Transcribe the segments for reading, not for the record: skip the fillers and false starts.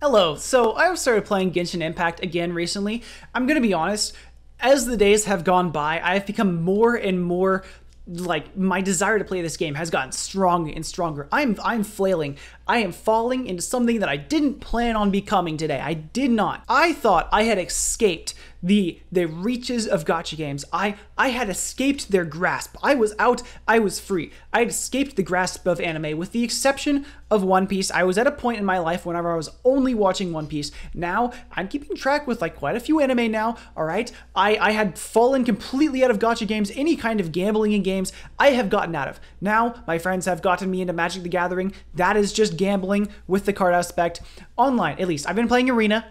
Hello, so I've started playing Genshin Impact again recently. I'm gonna be honest, as the days have gone by, I've become more and more like my desire to play this game has gotten stronger and stronger. I'm flailing. I am falling into something that I didn't plan on becoming today. I did not. I thought I had escaped the reaches of gacha games. I had escaped their grasp. I was out. I was free. I had escaped the grasp of anime with the exception of One Piece. I was at a point in my life whenever I was only watching One Piece. Now I'm keeping track with like quite a few anime now, all right? I had fallen completely out of gacha games, any kind of gambling in games I have gotten out of. Now my friends have gotten me into Magic the Gathering. That is just gambling with the card aspect. Online, at least. I've been playing Arena.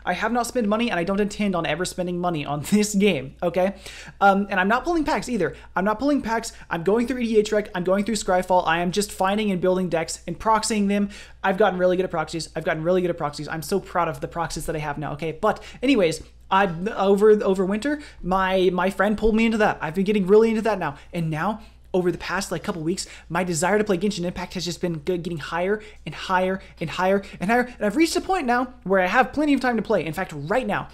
I have not spent money, and I don't intend on ever spending money on this game, okay? And I'm not pulling packs either. I'm going through EDH I'm going through Scryfall. I am just finding and building decks and proxying them. I've gotten really good at proxies. I'm so proud of the proxies that I have now, okay? But anyways, over winter, my friend pulled me into that. I've been getting really into that now. And now, over the past like couple weeks, my desire to play Genshin Impact has just been getting higher and higher and higher and higher. And I've reached a point now where I have plenty of time to play. In fact, right now,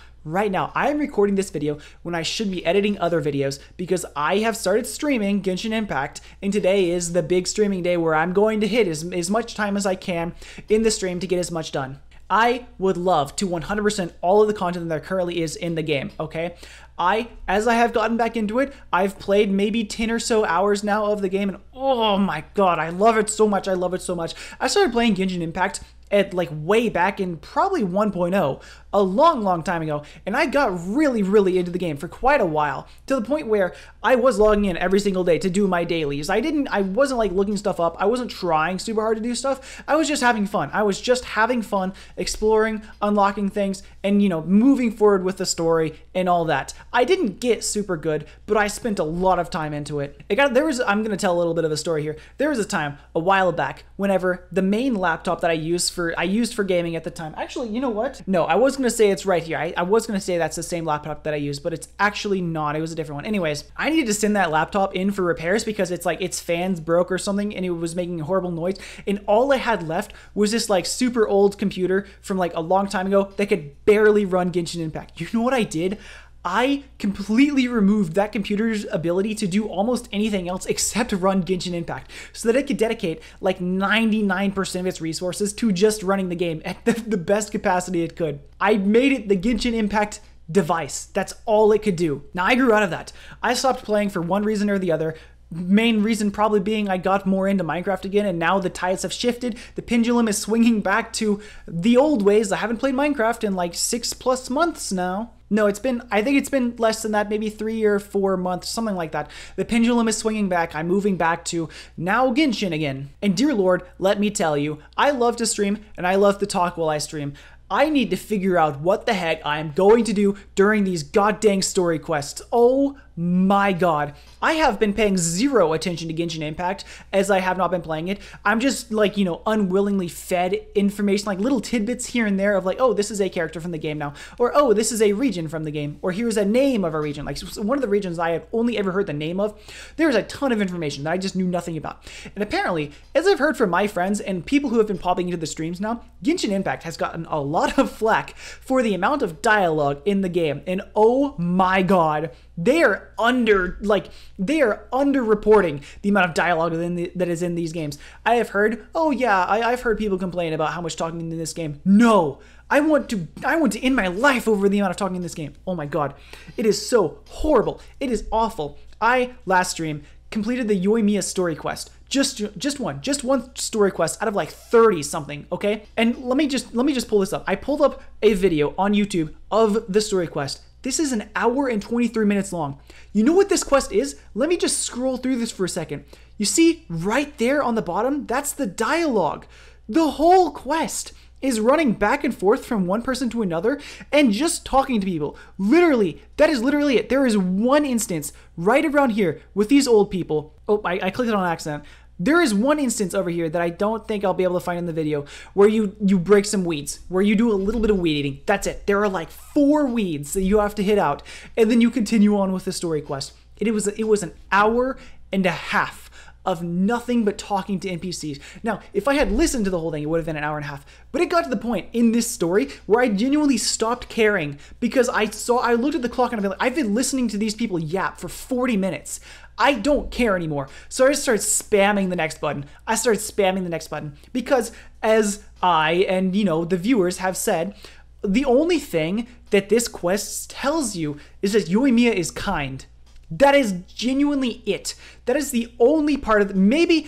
I am recording this video when I should be editing other videos because I have started streaming Genshin Impact, and today is the big streaming day where I'm going to hit as much time as I can in the stream to get as much done. I would love to 100% all of the content that currently is in the game, okay? As I have gotten back into it, I've played maybe 10 or so hours now of the game, and oh my god, I love it so much, I started playing Genshin Impact at like way back in probably 1.0, a long time ago, and I got really into the game for quite a while, to the point where I was logging in every single day to do my dailies. I wasn't like looking stuff up, I wasn't trying super hard to do stuff, I was just having fun, exploring, unlocking things, and you know, moving forward with the story and all that. I didn't get super good, but I spent a lot of time into it. I'm gonna tell a little bit of a story here. There was a time, a while back, whenever the main laptop that I used for gaming at the time, actually, you know what? No, I was gonna say it's right here. I was gonna say that's the same laptop that I used, but it's actually not. It was a different one. Anyways, I needed to send that laptop in for repairs because it's like its fans broke or something and it was making a horrible noise, and all I had left was this like super old computer from like a long time ago that could barely run Genshin Impact. You know what I did? I completely removed that computer's ability to do almost anything else except run Genshin Impact so that it could dedicate like 99% of its resources to just running the game at the best capacity it could. I made it the Genshin Impact device. That's all it could do. Now, I grew out of that. I stopped playing for one reason or the other. Main reason probably being I got more into Minecraft again, and now the tides have shifted. The pendulum is swinging back to the old ways. I haven't played Minecraft in like 6+ months now. No, I think it's been less than that, maybe 3 or 4 months, something like that. The pendulum is swinging back. I'm moving back to now Genshin again. And dear Lord, let me tell you, I love to stream and I love to talk while I stream. I need to figure out what the heck I am going to do during these goddamn story quests. Oh my god. I have been paying zero attention to Genshin Impact as I have not been playing it. I'm just like, you know, unwillingly fed information, like little tidbits here and there of like, oh, this is a character from the game now, or oh, this is a region from the game, or here's a name of a region. Like one of the regions I have only ever heard the name of, there's a ton of information that I just knew nothing about. And apparently, as I've heard from my friends and people who have been popping into the streams now, Genshin Impact has gotten a lot of flack for the amount of dialogue in the game. And oh my god, they are underreporting the amount of dialogue that is in these games. I have heard, oh yeah, I've heard people complain about how much talking in this game. No, I want to end my life over the amount of talking in this game. Oh my god, it is so horrible. It is awful. Last stream completed the Yoimiya story quest. Just one story quest out of like 30 something, okay? And let me just pull this up. I pulled up a video on YouTube of the story quest. This is an hour and 23 minutes long. You know what this quest is? Let me just scroll through this for a second. You see right there on the bottom, that's the dialogue. The whole quest is running back and forth from one person to another and just talking to people. Literally, that is literally it. There is one instance right around here with these old people. Oh, I clicked it on accident. There is one instance over here that I don't think I'll be able to find in the video where you break some weeds, where you do a little bit of weed eating. That's it. There are like 4 weeds that you have to hit out, and then you continue on with the story quest. It was an hour and a half of nothing but talking to NPCs. Now, if I had listened to the whole thing, it would have been an hour and a half. But it got to the point in this story where I genuinely stopped caring because I looked at the clock and I've been listening to these people yap for 40 minutes. I don't care anymore. So I just started spamming the next button. Because as I and, the viewers have said, the only thing that this quest tells you is that Yoimiya is kind. That is genuinely it. That is the only part of maybe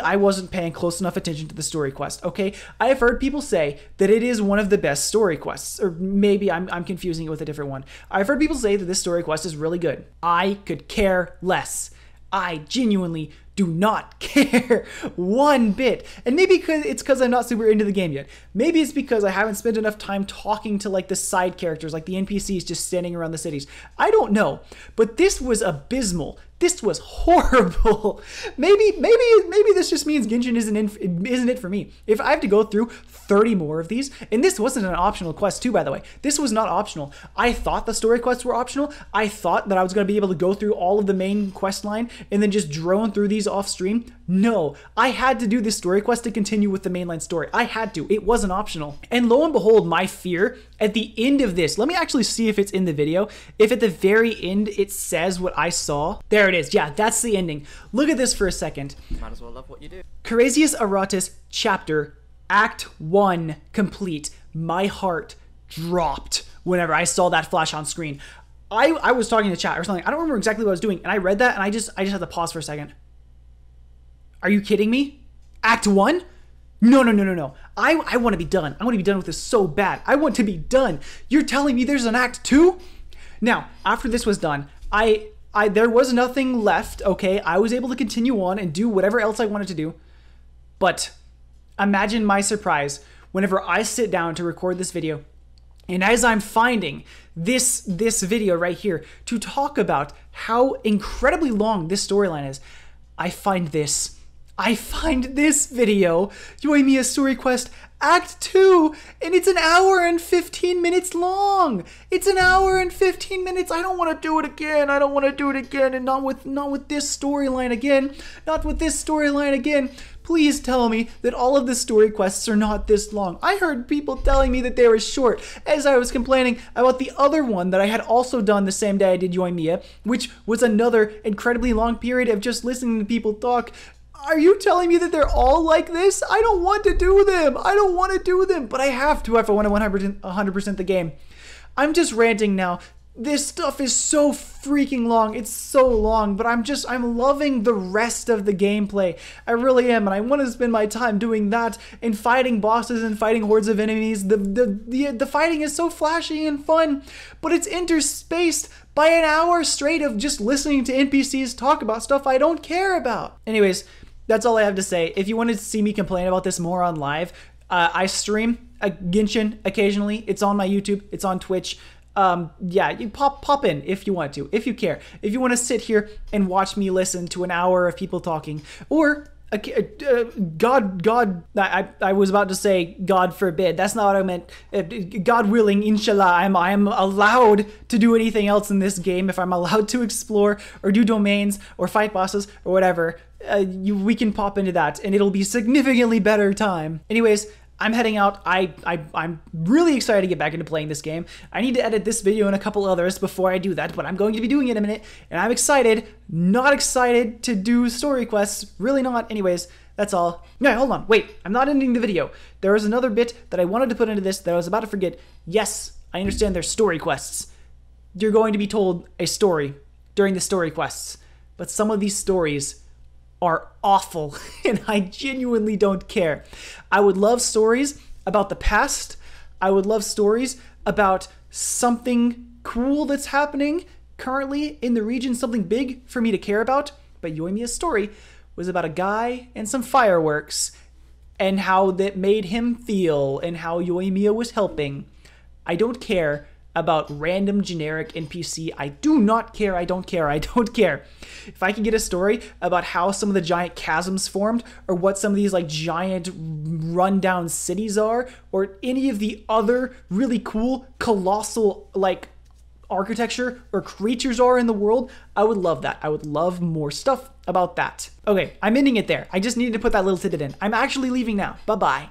I wasn't paying close enough attention to the story quest, okay? I have heard people say that it is one of the best story quests, or maybe I'm confusing it with a different one. I've heard people say that this story quest is really good. I could care less. I genuinely do not care one bit. And maybe it's because I'm not super into the game yet. Maybe it's because I haven't spent enough time talking to like the side characters, like the NPCs just standing around the cities. I don't know, but this was abysmal. This was horrible. Maybe this just means Genshin isn't it for me. If I have to go through 30 more of these, and this wasn't an optional quest too, by the way. This was not optional. I thought the story quests were optional. I thought that I was going to be able to go through all of the main quest line and then just drone through these off stream. No, I had to do this story quest to continue with the mainline story. I had to. It wasn't optional. And lo and behold, my fear at the end of this, let me actually see if it's in the video. If at the very end it says what I saw. There it is. Yeah, that's the ending. Look at this for a second. Might as well love what you do. Courageous Aratus chapter Act 1 complete. My heart dropped whenever I saw that flash on screen. I was talking to chat or something. I don't remember exactly what I was doing. And I read that and I just had to pause for a second. Are you kidding me? Act 1? No. I want to be done. I want to be done with this so bad. I want to be done. You're telling me there's an Act 2? Now, after this was done, there was nothing left, okay? I was able to continue on and do whatever else I wanted to do. But imagine my surprise whenever I sit down to record this video, and as I'm finding this video right here to talk about how incredibly long this storyline is, I find this video, Yoimiya Story Quest Act 2, and it's an hour and 15 minutes long. It's an hour and 15 minutes. I don't want to do it again. And not with this storyline again. Not with this storyline again. Please tell me that all of the story quests are not this long. I heard people telling me that they were short as I was complaining about the other one that I had also done the same day I did Yoimiya, which was another incredibly long period of just listening to people talk. Are you telling me that they're all like this? I don't want to do them. But I have to if I want to 100% the game. I'm just ranting now. This stuff is so freaking long. It's so long, but I'm loving the rest of the gameplay. I really am, and I want to spend my time doing that and fighting bosses and fighting hordes of enemies. The fighting is so flashy and fun, but it's interspaced by an hour straight of just listening to NPCs talk about stuff I don't care about. Anyways, that's all I have to say. If you wanted to see me complain about this more on live, I stream Genshin occasionally. It's on my YouTube. It's on Twitch. Yeah, you pop in if you want to, if you care. If you want to sit here and watch me listen to an hour of people talking, or God, I was about to say God forbid. That's not what I meant. God willing, inshallah, I'm allowed to do anything else in this game. If I'm allowed to explore or do domains or fight bosses or whatever, we can pop into that and it'll be significantly better time. Anyways, I'm heading out. I'm really excited to get back into playing this game. I need to edit this video and a couple others before I do that, but I'm going to be doing it in a minute, and I'm excited, not excited to do story quests, really not. Anyways, that's all. No, hold on, wait, I'm not ending the video. There was another bit that I wanted to put into this that I was about to forget. Yes, I understand there's story quests. You're going to be told a story during the story quests, but some of these stories are awful, and I genuinely don't care. I would love stories about the past. I would love stories about something cool that's happening currently in the region, something big for me to care about. But Yoimiya's story was about a guy and some fireworks and how that made him feel and how Yoimiya was helping. I don't care about random generic NPC. I do not care. I don't care. If I can get a story about how some of the giant chasms formed, or what some of these like giant rundown cities are, or any of the other really cool, colossal, like architecture or creatures are in the world, I would love that. I would love more stuff about that. Okay, I'm ending it there. I just needed to put that little tidbit in. I'm actually leaving now. Bye-bye.